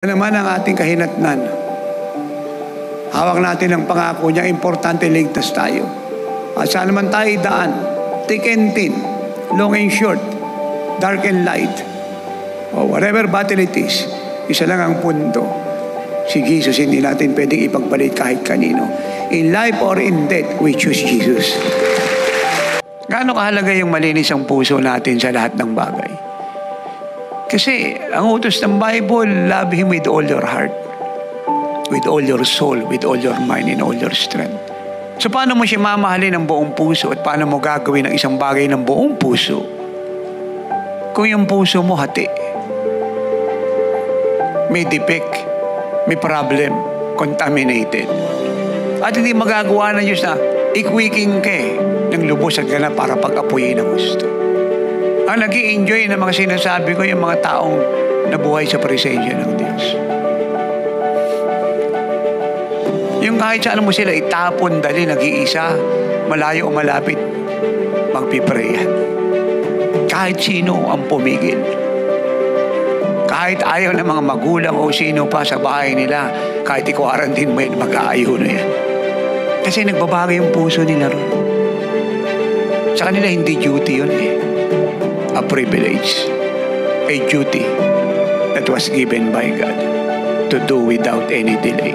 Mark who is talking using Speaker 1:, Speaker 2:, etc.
Speaker 1: naman ang ating kahinatnan. Hawak natin ang pangako niya, importante ligtas tayo. At saan naman tayo daan, thick and thin, long and short, dark and light, o whatever battle it is, isa lang ang punto. Si Jesus, hindi natin pwedeng ipagpalit kahit kanino. In life or in death, we choose Jesus. Gaano kahalaga yung malinis ang puso natin sa lahat ng bagay? Kasi ang utos ng Bible, love Him with all your heart, with all your soul, with all your mind, and all your strength. So paano mo siya mamahalin ng buong puso at paano mo gagawin ang isang bagay ng buong puso kung yung puso mo hati, may defect, may problem, contaminated, at hindi magagawa ng Diyos na ikwiking ka ng lubos at ganap para pag-apuyin ng gusto. Ang nag-i-enjoy ng mga sinasabi ko, yung mga taong nabuhay sa presensya ng Diyos. Yung kahit saan mo sila itapon, dali, nag-iisa, malayo o malapit, magpiprayan. Kahit sino ang pumigil. Kahit ayaw ng mga magulang o sino pa sa bahay nila, kahit i-quarantine mo yan, mag-aayo na yan. Kasi nagbabago yung puso nila ron. Sa kanila, hindi duty yun a privilege, a duty that was given by God to do without any delay.